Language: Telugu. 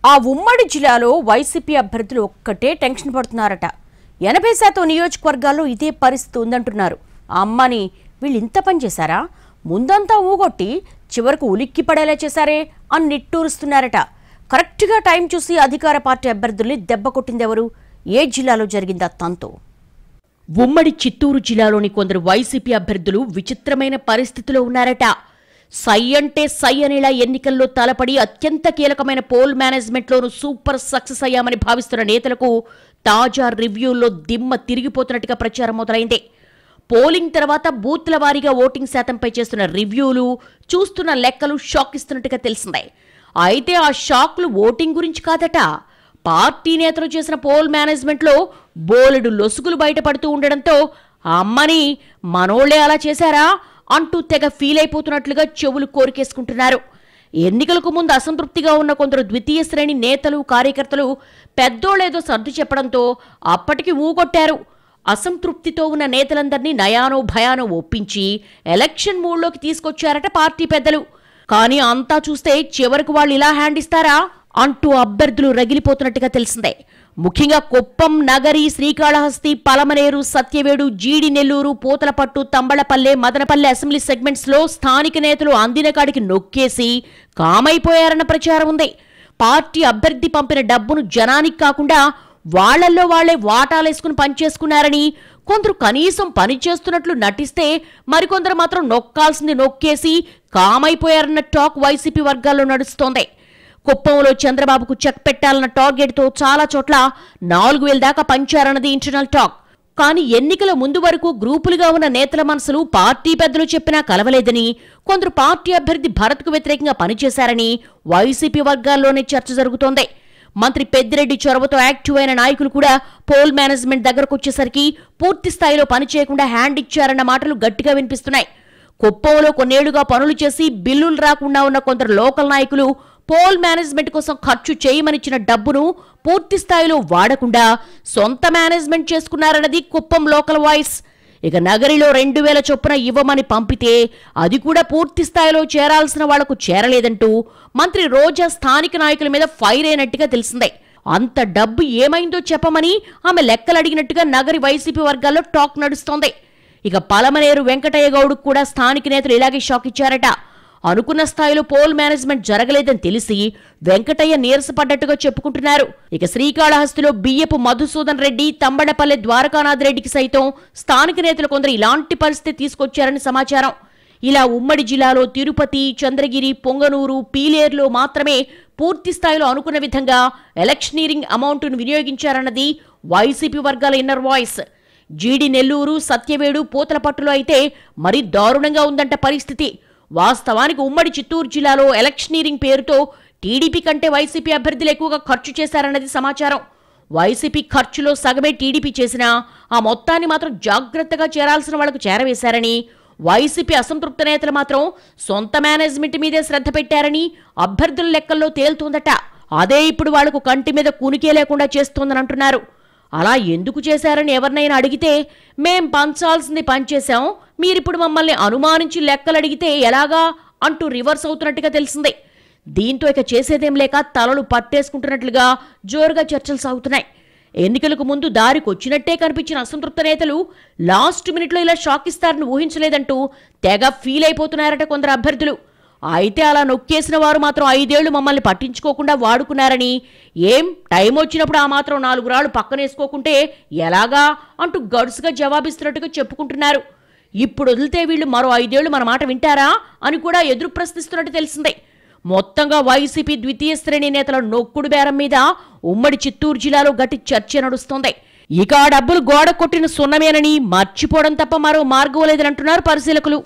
ఆ ఉమ్మడి జిల్లాలో వైసీపీ అభ్యర్థులు ఒక్కటే టెన్షన్ పడుతున్నారట. 80% నియోజకవర్గాల్లో ఇదే పరిస్థితి ఉందంటున్నారు. ఆ అమ్మని వీళ్ళు ఇంత పని చేశారా, ముందంతా ఊగొట్టి చివరకు ఉలిక్కి పడేలా చేశారే అని నిట్టూరుస్తున్నారట. కరెక్ట్గా టైం చూసి అధికార పార్టీ అభ్యర్థుల్ని దెబ్బ కొట్టిందెవరు? ఏ జిల్లాలో జరిగిందా తంతు? ఉమ్మడి చిత్తూరు జిల్లాలోని కొందరు వైసీపీ అభ్యర్థులు విచిత్రమైన పరిస్థితిలో ఉన్నారట. సై అంటే సై అనేలా ఎన్నికల్లో తలపడి అత్యంత కీలకమైన పోల్ మేనేజ్మెంట్లోనూ సూపర్ సక్సెస్ అయ్యామని భావిస్తున్న నేతలకు తాజా రివ్యూల్లో దిమ్మ తిరిగిపోతున్నట్టుగా ప్రచారం మొదలైంది. పోలింగ్ తర్వాత బూత్ల వారీగా ఓటింగ్ శాతంపై చేస్తున్న రివ్యూలు, చూస్తున్న లెక్కలు షాక్ ఇస్తున్నట్టుగా తెలిసిందే. అయితే ఆ షాక్లు ఓటింగ్ గురించి కాదట. పార్టీ నేతలు చేసిన పోల్ మేనేజ్మెంట్లో బోలెడు లొసుగులు బయటపడుతూ ఉండడంతో ఆ అమ్మని మనోళ్లే అలా చేశారా అంటూ తెగ ఫీల్ అయిపోతున్నట్లుగా చెవులు కోరికేసుకుంటున్నారు. ఎన్నికలకు ముందు అసంతృప్తిగా ఉన్న కొందరు ద్వితీయ శ్రేణి నేతలు, కార్యకర్తలు పెద్దోళ్ళేదో సర్దు చెప్పడంతో అప్పటికి ఊగొట్టారు. అసంతృప్తితో ఉన్న నేతలందరినీ నయానో భయానో ఒప్పించి ఎలక్షన్ మూడ్లోకి తీసుకొచ్చారట పార్టీ పెద్దలు. కానీ అంతా చూస్తే చివరికి వాళ్ళు ఇలా హ్యాండ్ ఇస్తారా అంటూ అభ్యర్థులు రగిలిపోతున్నట్టుగా తెలిసిందే. ముఖ్యంగా కుప్పం, నగరి, శ్రీకాళహస్తి, పలమనేరు, సత్యవేడు, జీడి నెల్లూరు, పూతలపట్టు, తంబళపల్లె, మదనపల్లె అసెంబ్లీ సెగ్మెంట్స్లో స్థానిక నేతలు అందిన కాడికి నొక్కేసి కామైపోయారన్న ప్రచారం ఉంది. పార్టీ అభ్యర్థి పంపిన డబ్బును జనానికి కాకుండా వాళ్లల్లో వాళ్లే వాటాలేసుకుని పనిచేసుకున్నారని, కొందరు కనీసం పనిచేస్తున్నట్లు నటిస్తే మరికొందరు మాత్రం నొక్కాల్సింది నొక్కేసి కామైపోయారన్న టాక్ వైసీపీ వర్గాల్లో నడుస్తోంది. కుప్పంలో చంద్రబాబుకు చెక్ పెట్టాలన్న టార్గెట్తో చాలా చోట్ల 4,000 దాకా పంచారన్నది ఇంటర్నల్ టాక్. కానీ ఎన్నికల ముందు వరకు గ్రూపులుగా ఉన్న నేతల మనసులు పార్టీ పెద్దలు చెప్పినా కలవలేదని, కొందరు పార్టీ అభ్యర్థి భరత్కు వ్యతిరేకంగా పనిచేశారని వైసీపీ వర్గాల్లోనే చర్చ జరుగుతోంది. మంత్రి పెద్దిరెడ్డి చొరవతో యాక్టివ్ అయిన నాయకులు కూడా పోల్ మేనేజ్మెంట్ దగ్గరకు వచ్చేసరికి పూర్తి స్థాయిలో పనిచేయకుండా హ్యాండ్ ఇచ్చారన్న మాటలు గట్టిగా వినిపిస్తున్నాయి. కుప్పంలో కొన్నేళ్లుగా పనులు చేసి బిల్లులు రాకుండా ఉన్న కొందరు లోకల్ నాయకులు పోల్ మేనేజ్మెంట్ కోసం ఖర్చు చేయమనిచ్చిన డబ్బును పూర్తి స్థాయిలో వాడకుండా సొంత మేనేజ్మెంట్ చేసుకున్నారన్నది కుప్పం లోకల్ వాయిస్. ఇక నగరిలో 2,000 చొప్పున ఇవ్వమని పంపితే అది కూడా పూర్తి స్థాయిలో చేరాల్సిన వాళ్లకు చేరలేదంటూ మంత్రి రోజా స్థానిక నాయకుల మీద ఫైర్ అయినట్టుగా తెలిసిందే. అంత డబ్బు ఏమైందో చెప్పమని ఆమె లెక్కలు అడిగినట్టుగా నగరి వైసీపీ వర్గాల్లో టాక్ నడుస్తోంది. ఇక పలమనేరు వెంకటయ్య గౌడ్కు కూడా స్థానిక నేతలు ఇలాగే షాక్ ఇచ్చారట. అనుకున్న స్థాయిలో పోల్ మేనేజ్మెంట్ జరగలేదని తెలిసి వెంకటయ్య నీరసపడ్డట్టుగా చెప్పుకుంటున్నారు. ఇక శ్రీకాళహస్తిలో బియ్యపు మధుసూదన్ రెడ్డి, తంబడపల్లె ద్వారకానాథ్ రెడ్డికి సైతం స్థానిక నేతలు కొందరు ఇలాంటి పరిస్థితి తీసుకొచ్చారని సమాచారం. ఇలా ఉమ్మడి జిల్లాలో తిరుపతి, చంద్రగిరి, పొంగనూరు, పీలేరులో మాత్రమే పూర్తి స్థాయిలో అనుకున్న విధంగా ఎలక్షనీరింగ్ అమౌంట్ను వినియోగించారన్నది వైసీపీ వర్గాల ఇన్నర్ వాయిస్. జీడి నెల్లూరు, సత్యవేడు, పూతలపట్టులో అయితే మరీ దారుణంగా ఉందంట పరిస్థితి. వాస్తవానికి ఉమ్మడి చిత్తూరు జిల్లాలో ఎలక్షనీరింగ్ పేరుతో టీడీపీ కంటే వైసీపీ అభ్యర్థులు ఎక్కువగా ఖర్చు చేశారన్నది సమాచారం. వైసీపీ ఖర్చులో సగమే టీడీపీ చేసినా ఆ మొత్తాన్ని మాత్రం జాగ్రత్తగా చేరాల్సిన వాళ్లకు చేరవేశారని, వైసీపీ అసంతృప్త నేతలు మాత్రం సొంత మేనేజ్మెంట్ మీదే శ్రద్ధ పెట్టారని అభ్యర్థుల లెక్కల్లో తేలుతోందట. అదే ఇప్పుడు వాళ్లకు కంటి మీద కునికే లేకుండా చేస్తోందని అంటున్నారు. అలా ఎందుకు చేశారని ఎవరినైనా అడిగితే మేం పంచాల్సింది పనిచేశాం, మీరిప్పుడు మమ్మల్ని అనుమానించి లెక్కలు అడిగితే ఎలాగా అంటూ రివర్స్ అవుతున్నట్టుగా తెలిసిందే. దీంతో ఇక చేసేదేం లేక తలలు పట్టేసుకుంటున్నట్లుగా జోరుగా చర్చలు సాగుతున్నాయి. ఎన్నికలకు ముందు దారికొచ్చినట్టే కనిపించిన అసంతృప్త నేతలు లాస్ట్ మినిట్లో ఇలా షాక్ ఇస్తారని ఊహించలేదంటూ తెగ ఫీల్ అయిపోతున్నారట కొందరు అభ్యర్థులు. అయితే అలా నొక్కేసిన వారు మాత్రం 5 ఏళ్లు మమ్మల్ని పట్టించుకోకుండా వాడుకున్నారని, ఏం టైం వచ్చినప్పుడు ఆ మాత్రం 4 రాళ్లు పక్కనేసుకోకుంటే ఎలాగా అంటూ గడుసుగా జవాబిస్తున్నట్టుగా చెప్పుకుంటున్నారు. ఇప్పుడు వదిలితే వీళ్ళు మరో 5 ఏళ్లు మన మాట వింటారా అని కూడా ఎదురు ప్రశ్నిస్తున్నట్టు తెలిసిందే. మొత్తంగా వైసీపీ ద్వితీయ శ్రేణి నేతల నొక్కుడు బేరం మీద ఉమ్మడి చిత్తూరు జిల్లాలో గట్టి చర్చ నడుస్తోంది. ఇక ఆ డబ్బులు గోడ కొట్టిన సున్నమేనని మర్చిపోవడం తప్ప మరో మార్గం లేదని అంటున్నారు పరిశీలకులు.